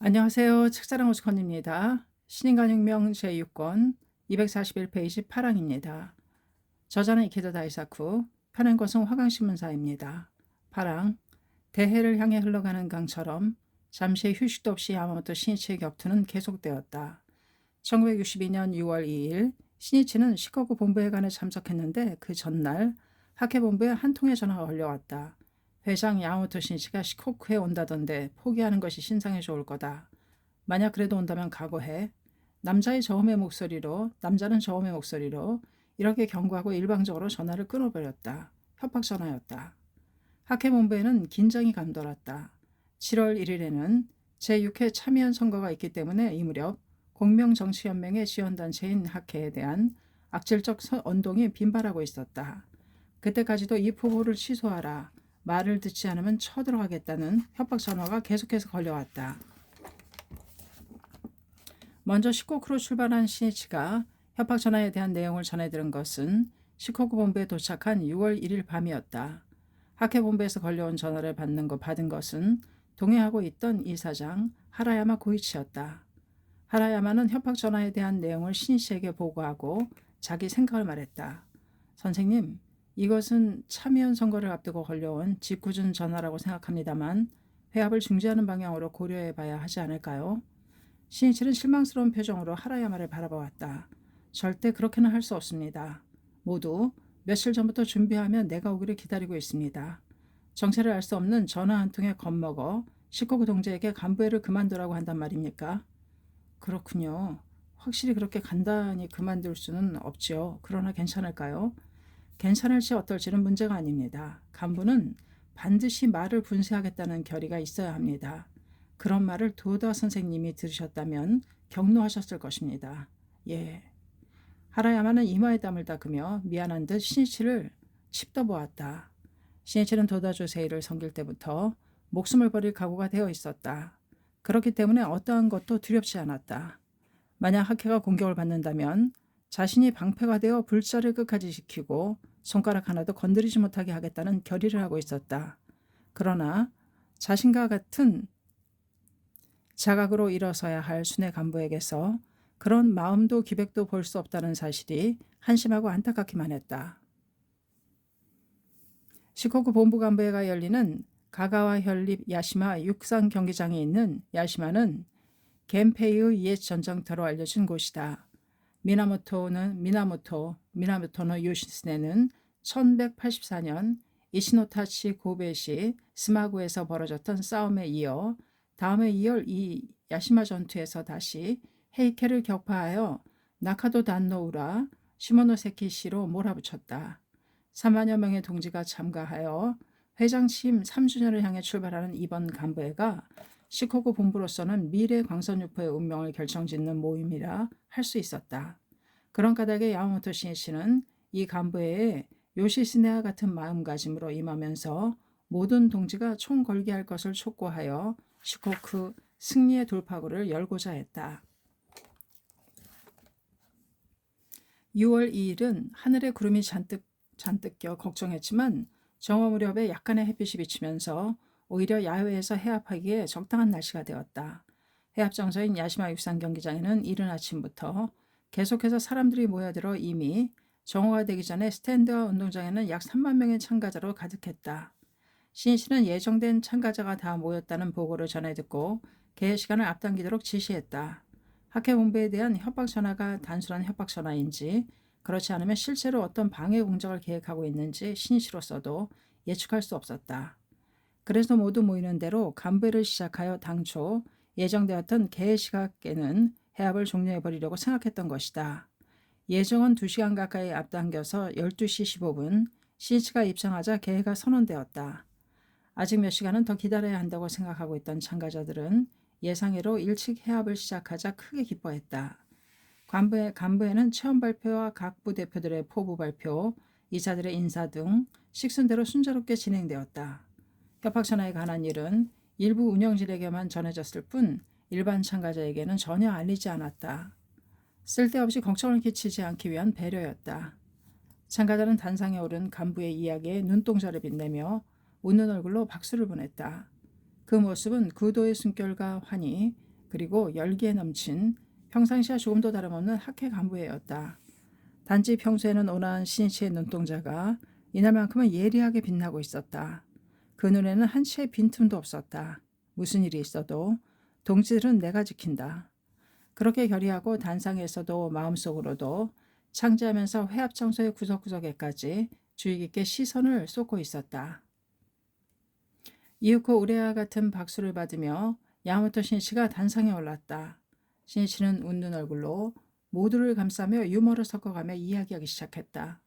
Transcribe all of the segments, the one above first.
안녕하세요. 책사랑 오스컨입니다. 신인간혁명 제6권 241페이지 파랑입니다. 저자는 이케다 다이사쿠, 펴낸 것은 화강신문사입니다. 파랑, 대해를 향해 흘러가는 강처럼 잠시의 휴식도 없이 야마모토 신이치의 격투는 계속되었다. 1962년 6월 2일 신이치는 시카고 본부회관에 참석했는데 그 전날 학회본부에 한 통의 전화가 걸려왔다. 회장 야마모토 신이치가 시코쿠에 온다던데 포기하는 것이 신상에 좋을 거다. 만약 그래도 온다면 각오해. 남자는 저음의 목소리로 이렇게 경고하고 일방적으로 전화를 끊어버렸다. 협박 전화였다. 학회본부에는 긴장이 감돌았다. 7월 1일에는 제6회 참여연 선거가 있기 때문에 이 무렵 공명정치연맹의 지원단체인 학회에 대한 악질적 언동이 빈발하고 있었다. 그때까지도 이 포고를 취소하라. 말을 듣지 않으면 쳐들어가겠다는 협박 전화가 계속해서 걸려왔다. 먼저 시코쿠로 출발한 신이치가 협박 전화에 대한 내용을 전해들은 것은 시코쿠 본부에 도착한 6월 1일 밤이었다. 학회본부에서 걸려온 전화를 받은 것은 동행하고 있던 이사장 하라야마 고이치였다. 하라야마는 협박 전화에 대한 내용을 신이치에게 보고하고 자기 생각을 말했다. 선생님, 이것은 참여연 선거를 앞두고 걸려온 짓궂은 전화라고 생각합니다만 회합을 중지하는 방향으로 고려해 봐야 하지 않을까요? 신이치는 실망스러운 표정으로 하라야마를 바라보았다. 절대 그렇게는 할 수 없습니다. 모두 며칠 전부터 준비하며 내가 오기를 기다리고 있습니다. 정체를 알 수 없는 전화 한 통에 겁먹어 시코구 동지에게 간부회를 그만두라고 한단 말입니까? 그렇군요. 확실히 그렇게 간단히 그만둘 수는 없지요. 그러나 괜찮을까요? 괜찮을지 어떨지는 문제가 아닙니다. 간부는 반드시 말을 분쇄하겠다는 결의가 있어야 합니다. 그런 말을 도다 선생님이 들으셨다면 격노하셨을 것입니다. 예. 하라야마는 이마에 땀을 닦으며 미안한 듯 신이치를 칩떠보았다. 신이치는 도다 조세이를 섬길 때부터 목숨을 버릴 각오가 되어 있었다. 그렇기 때문에 어떠한 것도 두렵지 않았다. 만약 학회가 공격을 받는다면 자신이 방패가 되어 불사를 끝까지 지키고 손가락 하나도 건드리지 못하게 하겠다는 결의를 하고 있었다. 그러나 자신과 같은 자각으로 일어서야 할 순회 간부에게서 그런 마음도 기백도 볼 수 없다는 사실이 한심하고 안타깝기만 했다. 시코구 본부 간부회가 열리는 가가와 현립 야시마 육상 경기장에 있는 야시마는 겐페이의 옛 전쟁터로 알려진 곳이다. 미나모토노 요시스네는 1184년 이시노타치 고베시 스마구에서 벌어졌던 싸움에 이어 다음에 이을 이 야시마 전투에서 다시 헤이케를 격파하여 나카도 단노우라 시모노세키시로 몰아붙였다. 3만여 명의 동지가 참가하여 회장 취임 3주년을 향해 출발하는 이번 간부회가 시코구 본부로서는 미래 광선유포의 운명을 결정짓는 모임이라 할 수 있었다. 그런 까닭에 야마모토 신이치는 이 간부회에 요시스네와 같은 마음가짐으로 임하면서 모든 동지가 총 걸게 할 것을 촉구하여 시코쿠 승리의 돌파구를 열고자 했다. 6월 2일은 하늘에 구름이 잔뜩 껴 걱정했지만 정오 무렵에 약간의 햇빛이 비치면서 오히려 야외에서 해합하기에 적당한 날씨가 되었다. 해합 장소인 야시마 육상 경기장에는 이른 아침부터 계속해서 사람들이 모여들어 이미 정오가 되기 전에 스탠드와 운동장에는 약 3만 명의 참가자로 가득했다. 신이치는 예정된 참가자가 다 모였다는 보고를 전해 듣고 개회 시간을 앞당기도록 지시했다. 학회본부에 대한 협박 전화가 단순한 협박 전화인지 그렇지 않으면 실제로 어떤 방해 공작을 계획하고 있는지 신이치로서도 예측할 수 없었다. 그래서 모두 모이는 대로 간부회를 시작하여 당초 예정되었던 개회 시각에는 해합을 종료해버리려고 생각했던 것이다. 예정은 2시간 가까이 앞당겨서 12시 15분 신이치가 입장하자 개회가 선언되었다. 아직 몇 시간은 더 기다려야 한다고 생각하고 있던 참가자들은 예상외로 일찍 해합을 시작하자 크게 기뻐했다. 간부회는 체험 발표와 각 부대표들의 포부 발표, 이사들의 인사 등 식순대로 순조롭게 진행되었다. 협박전화에 관한 일은 일부 운영진에게만 전해졌을 뿐 일반 참가자에게는 전혀 알리지 않았다. 쓸데없이 걱정을 끼치지 않기 위한 배려였다. 참가자는 단상에 오른 간부의 이야기에 눈동자를 빛내며 웃는 얼굴로 박수를 보냈다. 그 모습은 구도의 숨결과 환희 그리고 열기에 넘친 평상시와 조금도 다름없는 학회 간부회였다. 단지 평소에는 온화한 신이치의 눈동자가 이날만큼은 예리하게 빛나고 있었다. 그 눈에는 한치의 빈틈도 없었다. 무슨 일이 있어도 동지들은 내가 지킨다. 그렇게 결의하고 단상에서도 마음속으로도 창제하면서 회합청소의 구석구석에까지 주의 깊게 시선을 쏟고 있었다. 이윽고 우레와 같은 박수를 받으며 야마토 신이치가 단상에 올랐다. 신이치는 웃는 얼굴로 모두를 감싸며 유머를 섞어가며 이야기하기 시작했다.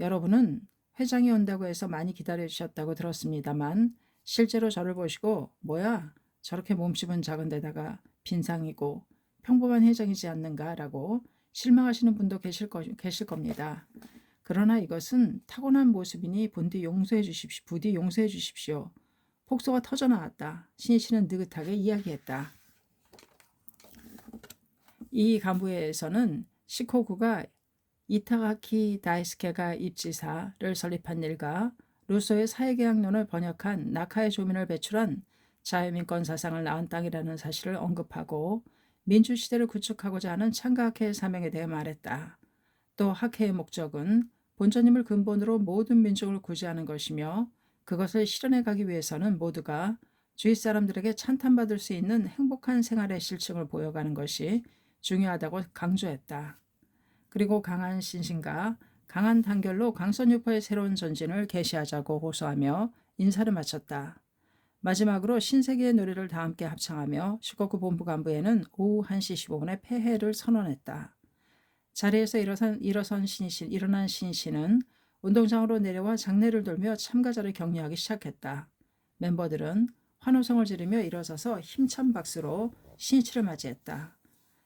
여러분은 회장이 온다고 해서 많이 기다려주셨다고 들었습니다만 실제로 저를 보시고 뭐야 저렇게 몸집은 작은 데다가 빈상이고 평범한 회장이지 않는가라고 실망하시는 분도 계실 겁니다. 그러나 이것은 타고난 모습이니 부디 용서해 주십시오. 폭소가 터져나왔다. 신이치는 느긋하게 이야기했다. 이 간부회에서는 시코구가 이타가키 다이스케가 입지사를 설립한 일과 루소의 사회계약론을 번역한 나카의 조민을 배출한 자유민권 사상을 낳은 땅이라는 사실을 언급하고 민주시대를 구축하고자 하는 창가학회의 사명에 대해 말했다. 또 학회의 목적은 본전임을 근본으로 모든 민족을 구제하는 것이며 그것을 실현해 가기 위해서는 모두가 주위 사람들에게 찬탄받을 수 있는 행복한 생활의 실증을 보여가는 것이 중요하다고 강조했다. 그리고 강한 신신과 강한 단결로 강선유포의 새로운 전진을 개시하자고 호소하며 인사를 마쳤다. 마지막으로 신세계의 노래를 다 함께 합창하며 시코쿠 본부 간부에는 오후 1시 15분에 폐회를 선언했다. 자리에서 일어난 신씨는 운동장으로 내려와 장례를 돌며 참가자를 격려하기 시작했다. 멤버들은 환호성을 지르며 일어서서 힘찬 박수로 신이치를 맞이했다.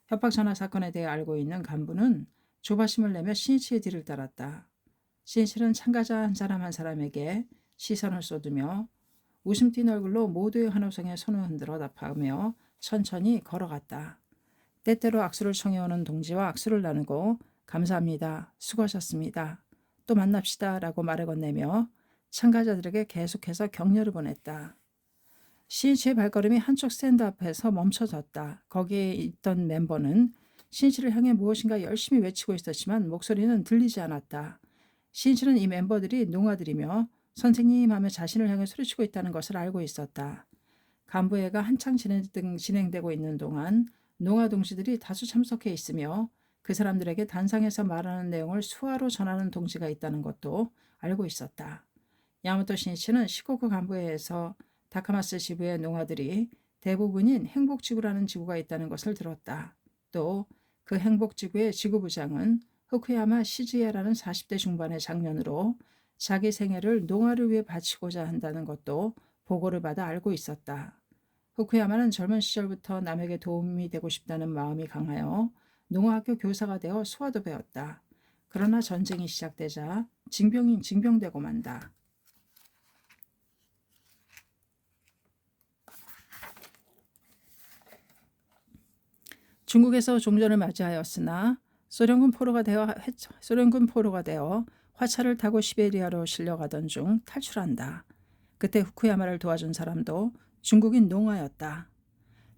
협박 전화 사건에 대해 알고 있는 간부는 조바심을 내며 신이치의 뒤를 따랐다. 신이치는 참가자 한 사람 한 사람에게 시선을 쏟으며 웃음 띤 얼굴로 모두의 환호성에 손을 흔들어 답하며 천천히 걸어갔다. 때때로 악수를 청해오는 동지와 악수를 나누고 감사합니다. 수고하셨습니다. 또 만납시다 라고 말을 건네며 참가자들에게 계속해서 격려를 보냈다. 신이치의 발걸음이 한쪽 스탠드 앞에서 멈춰졌다. 거기에 있던 멤버는 신이치를 향해 무엇인가 열심히 외치고 있었지만 목소리는 들리지 않았다. 신이치는 이 멤버들이 농아들이며 선생님 하며 자신을 향해 소리치고 있다는 것을 알고 있었다. 간부회가 한창 진행되고 있는 동안 농아 동지들이 다수 참석해 있으며 그 사람들에게 단상에서 말하는 내용을 수화로 전하는 동지가 있다는 것도 알고 있었다. 야마토 신이치는 시코쿠 간부회에서 다카마스 지부의 농아들이 대부분인 행복지구라는 지구가 있다는 것을 들었다. 또 그 행복지구의 지구부장은 후쿠야마 시즈야라는 40대 중반의 장년으로 자기 생애를 농아를 위해 바치고자 한다는 것도 보고를 받아 알고 있었다. 후쿠야마는 젊은 시절부터 남에게 도움이 되고 싶다는 마음이 강하여 농아학교 교사가 되어 수화도 배웠다. 그러나 전쟁이 시작되자 징병되고 만다. 중국에서 종전을 맞이하였으나 소련군 포로가 되어 화차를 타고 시베리아로 실려가던 중 탈출한다. 그때 후쿠야마를 도와준 사람도 중국인 농아였다.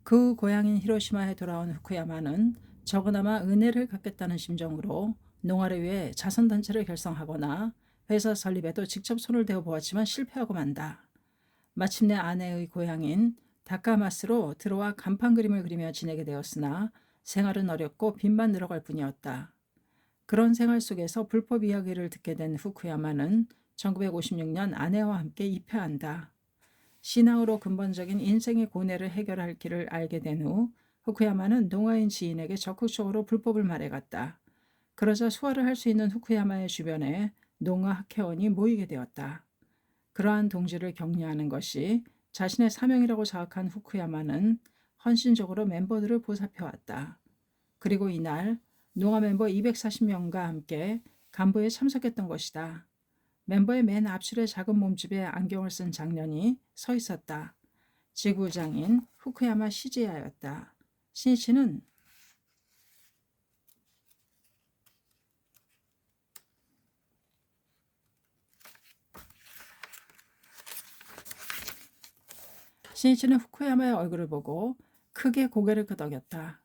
그 고향인 히로시마에 돌아온 후쿠야마는 적어나마 은혜를 갚겠다는 심정으로 농아를 위해 자선단체를 결성하거나 회사 설립에도 직접 손을 대어 보았지만 실패하고 만다. 마침내 아내의 고향인 다카마스로 들어와 간판 그림을 그리며 지내게 되었으나 생활은 어렵고 빚만 늘어갈 뿐이었다. 그런 생활 속에서 불법 이야기를 듣게 된 후쿠야마는 1956년 아내와 함께 입회한다. 신앙으로 근본적인 인생의 고뇌를 해결할 길을 알게 된 후 후쿠야마는 농아인 지인에게 적극적으로 불법을 말해갔다. 그러자 수화를 할 수 있는 후쿠야마의 주변에 농아 학회원이 모이게 되었다. 그러한 동지를 격려하는 것이 자신의 사명이라고 자각한 후쿠야마는 헌신적으로 멤버들을 보살펴왔다. 그리고 이날 농아 멤버 240명과 함께 간부에 참석했던 것이다. 멤버의 맨 앞줄에 작은 몸집에 안경을 쓴 장년이 서 있었다. 지구장인 후쿠야마 시즈야였다. 신이치는 후쿠야마의 얼굴을 보고 크게 고개를 끄덕였다.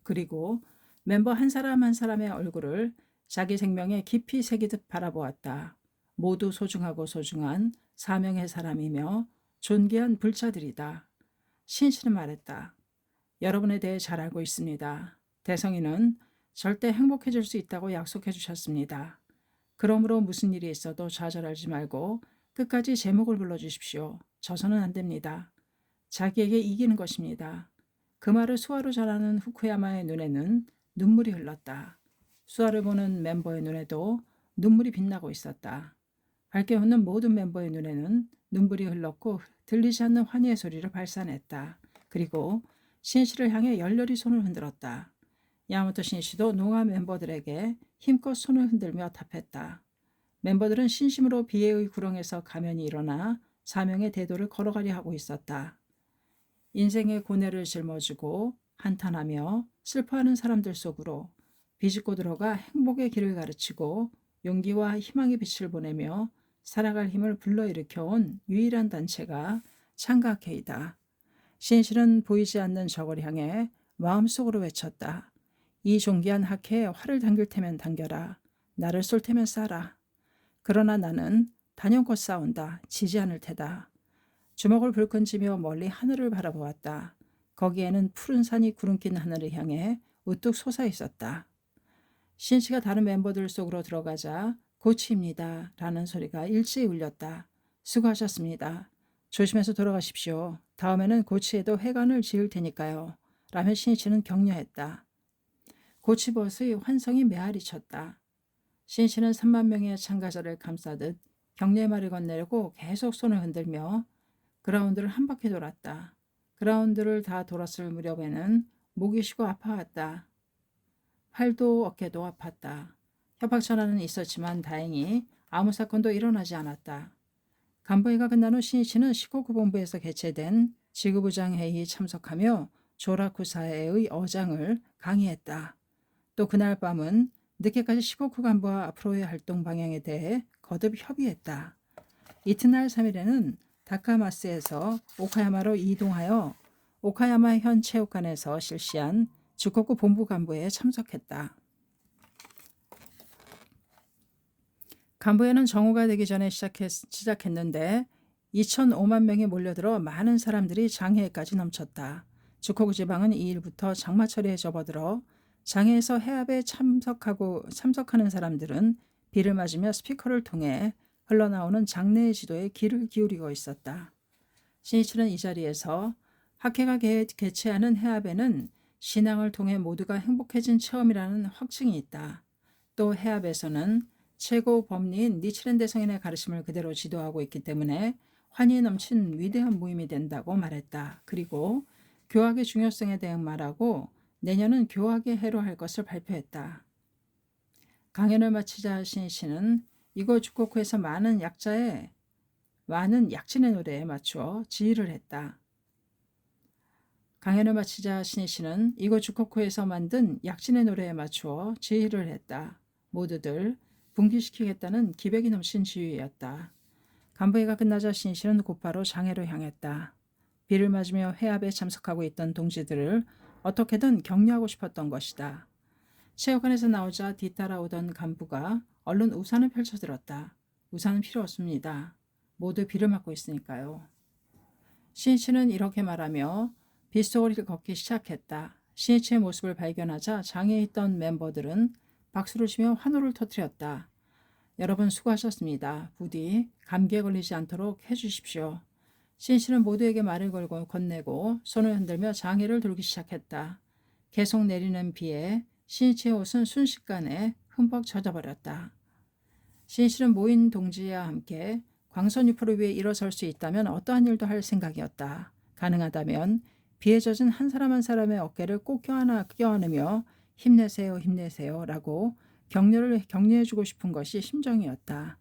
그리고 멤버 한 사람 한 사람의 얼굴을 자기 생명에 깊이 새기듯 바라보았다. 모두 소중하고 소중한 사명의 사람이며 존귀한 불자들이다. 신씨는 말했다. 여러분에 대해 잘 알고 있습니다. 대성이는 절대 행복해질 수 있다고 약속해 주셨습니다. 그러므로 무슨 일이 있어도 좌절하지 말고 끝까지 제목을 불러주십시오. 져서는 안 됩니다. 자기에게 이기는 것입니다. 그 말을 수아로 전하는 후쿠야마의 눈에는 눈물이 흘렀다. 수아를 보는 멤버의 눈에도 눈물이 빛나고 있었다. 밝게 웃는 모든 멤버의 눈에는 눈물이 흘렀고 들리지 않는 환희의 소리를 발산했다. 그리고 신씨를 향해 열렬히 손을 흔들었다. 야마토 신씨도 농아 멤버들에게 힘껏 손을 흔들며 답했다. 멤버들은 신심으로 비애의 구렁에서 가면이 일어나 사명의 대도를 걸어가려 하고 있었다. 인생의 고뇌를 짊어지고 한탄하며 슬퍼하는 사람들 속으로 비집고 들어가 행복의 길을 가르치고 용기와 희망의 빛을 보내며 살아갈 힘을 불러일으켜온 유일한 단체가 창가케이다. 신실은 보이지 않는 적을 향해 마음속으로 외쳤다. 이 존귀한 학회에 활을 당길 테면 당겨라. 나를 쏠 테면 쏴라. 그러나 나는 단연코 싸운다. 지지 않을 테다. 주먹을 불끈 쥐며 멀리 하늘을 바라보았다. 거기에는 푸른 산이 구름 낀 하늘을 향해 우뚝 솟아 있었다. 신씨가 다른 멤버들 속으로 들어가자 고치입니다. 라는 소리가 일제히 울렸다. 수고하셨습니다. 조심해서 돌아가십시오. 다음에는 고치에도 회관을 지을 테니까요. 라며 신씨는 격려했다. 고치버스의 환성이 메아리 쳤다. 신씨는 3만 명의 참가자를 감싸듯 격려의 말을 건네려고 계속 손을 흔들며 그라운드를 한 바퀴 돌았다. 그라운드를 다 돌았을 무렵에는 목이 쉬고 아파왔다. 팔도 어깨도 아팠다. 협박전화는 있었지만 다행히 아무 사건도 일어나지 않았다. 간부회가 끝난 후 신이치는 시코쿠 본부에서 개최된 지구부장 회의에 참석하며 조라쿠사에의 어장을 강의했다. 또 그날 밤은 늦게까지 시코쿠 간부와 앞으로의 활동 방향에 대해 거듭 협의했다. 이튿날 3일에는 다카마스에서 오카야마로 이동하여 오카야마 현 체육관에서 실시한 주코쿠 본부 간부회에 참석했다. 간부회는 정오가 되기 전에 시작했는데 2,005만 명이 몰려들어 많은 사람들이 장회에까지 넘쳤다. 주코쿠 지방은 2일부터 장마철에 접어들어 장회에서 해압에 참석하는 사람들은 비를 맞으며 스피커를 통해 흘러나오는 장례의 지도에 귀를 기울이고 있었다. 신이치는 이 자리에서 학회가 개최하는 해압에는 신앙을 통해 모두가 행복해진 체험이라는 확증이 있다. 또 해압에서는 최고 법리인 니치렌 대성인의 가르침을 그대로 지도하고 있기 때문에 환희에 넘친 위대한 모임이 된다고 말했다. 그리고 교학의 중요성에 대해 말하고 내년은 교학의 해로 할 것을 발표했다. 강연을 마치자 신이치는 이곳 주코쿠에서 많은 약진의 노래에 맞추어 지휘를 했다. 강연을 마치자 신이치는 이곳 주코쿠에서 만든 약진의 노래에 맞추어 지휘를 했다. 모두들 분기시키겠다는 기백이 넘친 지휘였다. 간부회가 끝나자 신이치는 곧바로 장회로 향했다. 비를 맞으며 회합에 참석하고 있던 동지들을 어떻게든 격려하고 싶었던 것이다. 체육관에서 나오자 뒤따라오던 간부가 얼른 우산을 펼쳐들었다. 우산은 필요 없습니다. 모두 비를 맞고 있으니까요. 신이치는 이렇게 말하며 빗속을 걷기 시작했다. 신이치의 모습을 발견하자 장애에 있던 멤버들은 박수를 치며 환호를 터뜨렸다. 여러분 수고하셨습니다. 부디 감기에 걸리지 않도록 해주십시오. 신이치는 모두에게 말을 걸고 건네고 손을 흔들며 장애를 돌기 시작했다. 계속 내리는 비에 신이치의 옷은 순식간에 흠뻑 젖어버렸다. 신이치는 모인 동지와 함께 광선유포를 위해 일어설 수 있다면 어떠한 일도 할 생각이었다. 가능하다면 비에 젖은 한 사람 한 사람의 어깨를 꼭 껴안으며 힘내세요 힘내세요 라고 격려해주고 싶은 것이 심정이었다.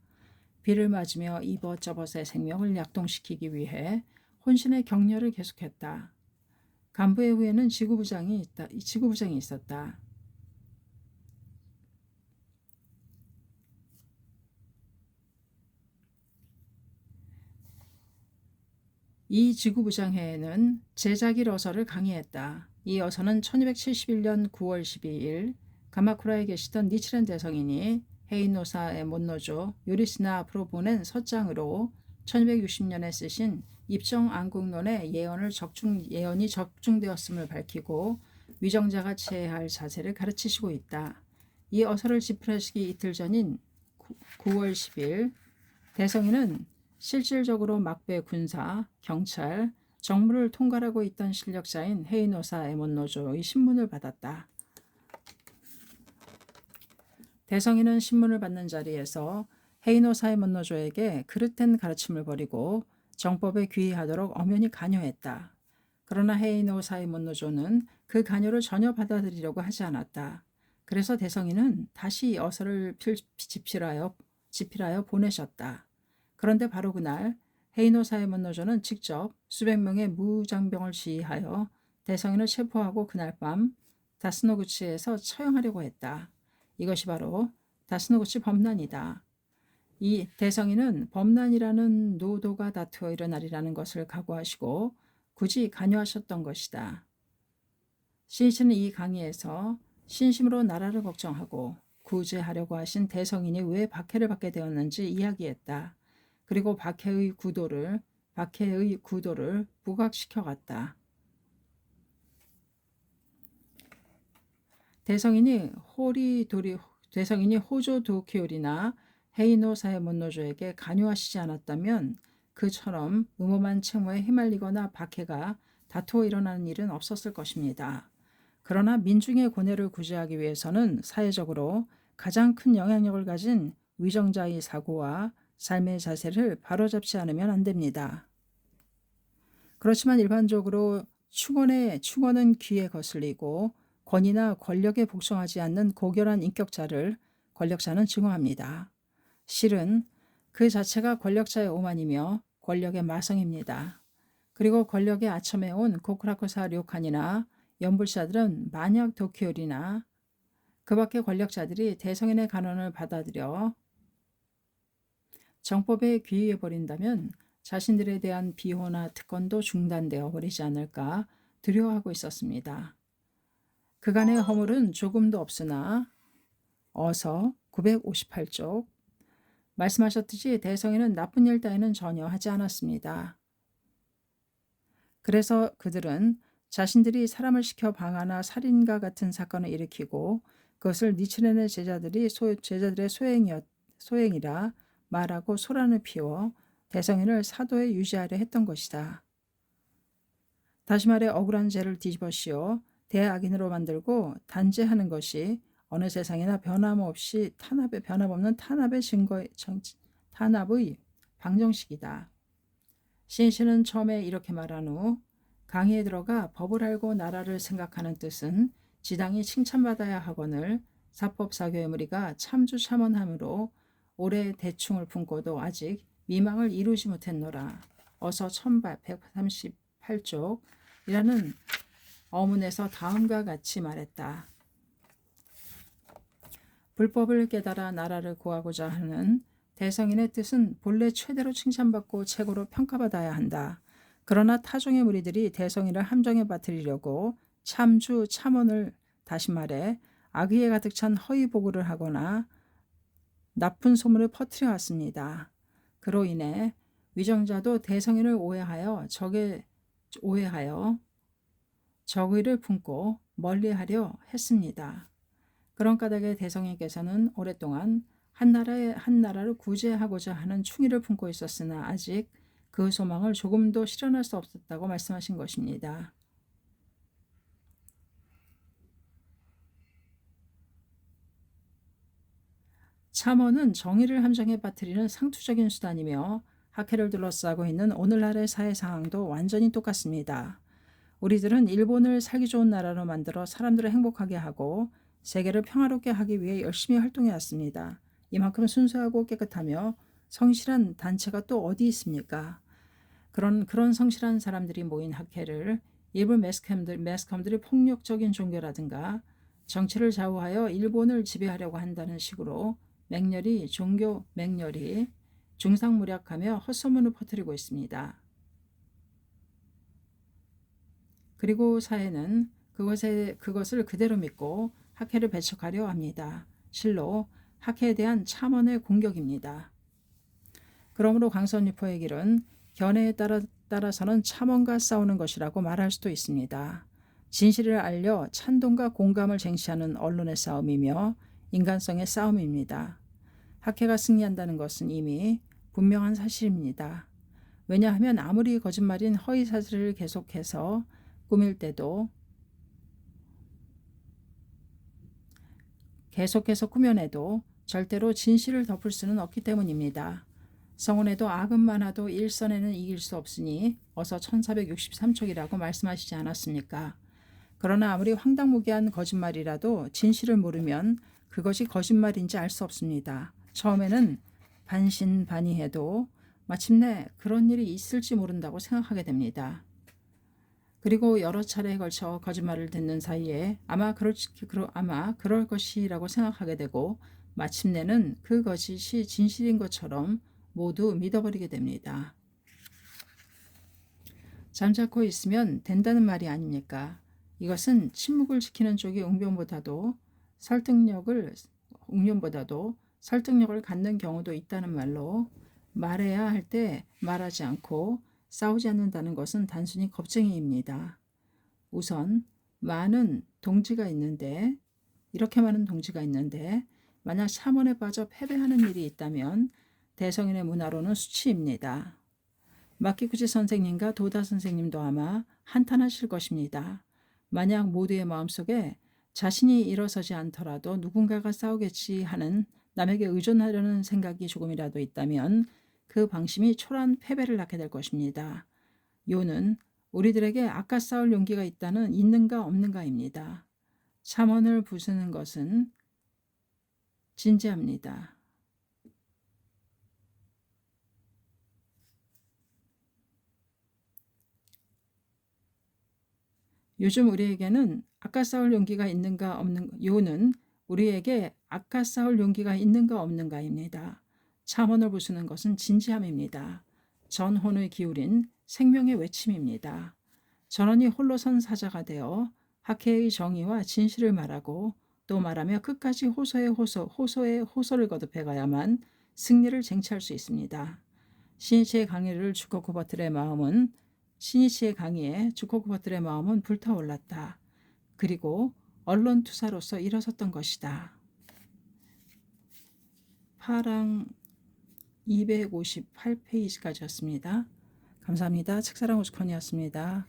비를 맞으며 이벗저벗의 생명을 약동시키기 위해 혼신의 격려를 계속했다. 간부의 후에는 지구부장이 있었다. 이 지구부장회에는 제자길 어서를 강의했다. 이 어서는 1271년 9월 12일 가마쿠라에 계시던 니치렌 대성인이 헤이노사의 못노조 요리스나 앞으로 보낸 서장으로 1260년에 쓰신 입정안국론의 예언이 적중되었음을 밝히고 위정자가 취해야 할 자세를 가르치시고 있다. 이 어서를 집필하시기 이틀 전인 9월 10일 대성인은 실질적으로 막배 군사, 경찰, 정부를 통괄하고 있던 실력자인 헤이노사 에몬노조의 신문을 받았다. 대성인은 신문을 받는 자리에서 헤이노사 에몬노조에게 그릇된 가르침을 버리고 정법에 귀의하도록 엄연히 관여했다. 그러나 헤이노사 에몬노조는 그 관여를 전혀 받아들이려고 하지 않았다. 그래서 대성인은 다시 어서를 집필하여 보내셨다. 그런데 바로 그날 헤이노사 에몬노조는 직접 수백 명의 무장병을 지휘하여 대성인을 체포하고 그날 밤 다스노구치에서 처형하려고 했다. 이것이 바로 다스노구치 범난이다. 이 대성인은 범난이라는 노도가 다투어 일어나리라는 것을 각오하시고 굳이 관여하셨던 것이다. 신이치는 이 강의에서 신심으로 나라를 걱정하고 구제하려고 하신 대성인이 왜 박해를 받게 되었는지 이야기했다. 그리고 박해의 구도를 부각시켜갔다. 대성인이 호조 도키오리나 헤이노 사에몬노조에게 간여하시지 않았다면 그처럼 음험한 채무에 휘말리거나 박해가 다투어 일어나는 일은 없었을 것입니다. 그러나 민중의 고뇌를 구제하기 위해서는 사회적으로 가장 큰 영향력을 가진 위정자의 사고와 삶의 자세를 바로잡지 않으면 안 됩니다. 그렇지만 일반적으로 충언은 귀에 거슬리고 권위나 권력에 복종하지 않는 고결한 인격자를 권력자는 증오합니다. 실은 그 자체가 권력자의 오만이며 권력의 마성입니다. 그리고 권력에 아첨해온 고쿠라쿠사 료칸이나 연불자들은 만약 도키오리나 그 밖의 권력자들이 대성인의 간언을 받아들여 정법에 귀의해버린다면 자신들에 대한 비호나 특권도 중단되어 버리지 않을까 두려워하고 있었습니다. 그간의 허물은 조금도 없으나 어서 958쪽 말씀하셨듯이 대성인은 나쁜 일 따위는 전혀 하지 않았습니다. 그래서 그들은 자신들이 사람을 시켜 방화나 살인과 같은 사건을 일으키고 그것을 니치렌의 제자들의 소행이라 말하고 소란을 피워 대성인을 사도에 유지하려 했던 것이다. 다시 말해 억울한 죄를 뒤집어 씌워 대악인으로 만들고 단죄하는 것이 어느 세상이나 변함없는 탄압의 방정식이다. 신씨는 처음에 이렇게 말한 후 강의에 들어가 법을 알고 나라를 생각하는 뜻은 지당이 칭찬받아야 하거늘 사법사교의 무리가 참주참언함으로 오래 대충을 품고도 아직 미망을 이루지 못했노라. 어서 1138쪽이라는 어문에서 다음과 같이 말했다. 불법을 깨달아 나라를 구하고자 하는 대성인의 뜻은 본래 최대로 칭찬받고 최고로 평가받아야 한다. 그러나 타종의 무리들이 대성인을 함정에 빠뜨리려고 참주참언을 다시 말해 악의에 가득 찬 허위 보고를 하거나 나쁜 소문을 퍼뜨려 왔습니다. 그로 인해 위정자도 대성인을 오해하여 적의를 품고 멀리하려 했습니다. 그런 까닭에 대성인께서는 오랫동안 한 나라를 구제하고자 하는 충의를 품고 있었으나 아직 그 소망을 조금도 실현할 수 없었다고 말씀하신 것입니다. 참언은 정의를 함정에 빠뜨리는 상투적인 수단이며 학회를 둘러싸고 있는 오늘날의 사회 상황도 완전히 똑같습니다. 우리들은 일본을 살기 좋은 나라로 만들어 사람들을 행복하게 하고 세계를 평화롭게 하기 위해 열심히 활동해 왔습니다. 이만큼 순수하고 깨끗하며 성실한 단체가 또 어디 있습니까? 그런 성실한 사람들이 모인 학회를 일부 매스컴들이 폭력적인 종교라든가 정치를 좌우하여 일본을 지배하려고 한다는 식으로 종교 맹렬히 중상무략하며 헛소문을 퍼뜨리고 있습니다. 그리고 사회는 그것을 그대로 믿고 학회를 배척하려 합니다. 실로 학회에 대한 참언의 공격입니다. 그러므로 강선유포의 길은 견해에 따라서는 참언과 싸우는 것이라고 말할 수도 있습니다. 진실을 알려 찬동과 공감을 쟁취하는 언론의 싸움이며 인간성의 싸움입니다. 학회가 승리한다는 것은 이미 분명한 사실입니다. 왜냐하면 아무리 거짓말인 허위사실을 계속해서 꾸밀 때도 계속해서 꾸며내도 절대로 진실을 덮을 수는 없기 때문입니다. 성운에도 악은 많아도 일선에는 이길 수 없으니 어서 1463촉이라고 말씀하시지 않았습니까? 그러나 아무리 황당무계한 거짓말이라도 진실을 모르면 그것이 거짓말인지 알 수 없습니다. 처음에는 반신반의해도 마침내 그런 일이 있을지 모른다고 생각하게 됩니다. 그리고 여러 차례에 걸쳐 거짓말을 듣는 사이에 아마 그럴 것이라고 생각하게 되고 마침내는 그 거짓이 진실인 것처럼 모두 믿어버리게 됩니다. 잠자코 있으면 된다는 말이 아닙니까? 이것은 침묵을 지키는 쪽이 웅변보다도 설득력을 갖는 경우도 있다는 말로 말해야 할 때 말하지 않고 싸우지 않는다는 것은 단순히 겁쟁이입니다. 우선 이렇게 많은 동지가 있는데 만약 참언에 빠져 패배하는 일이 있다면 대성인의 문화로는 수치입니다. 마키구치 선생님과 도다 선생님도 아마 한탄하실 것입니다. 만약 모두의 마음속에 자신이 일어서지 않더라도 누군가가 싸우겠지 하는 남에게 의존하려는 생각이 조금이라도 있다면 그 방심이 초라한 패배를 낳게 될 것입니다. 요는 우리들에게 아까 싸울 용기가 있는가 없는가입니다. 참언을 부수는 것은 진지합니다. 요즘 우리에게는 아까 싸울 용기가 있는가 요는 우리에게 아까 싸울 용기가 있는가 없는가입니다. 참언을 부수는 것은 진지함입니다. 전혼을 기울인 생명의 외침입니다. 전원이 홀로 선 사자가 되어 학회의 정의와 진실을 말하고 또 말하며 끝까지 호소를 거듭해 가야만 승리를 쟁취할 수 있습니다. 시니치의 강의에 주코쿠버틀의 마음은 불타올랐다. 그리고 언론 투사로서 일어섰던 것이다. 파랑 258페이지까지였습니다. 감사합니다. 책사랑 오죽헌이었습니다.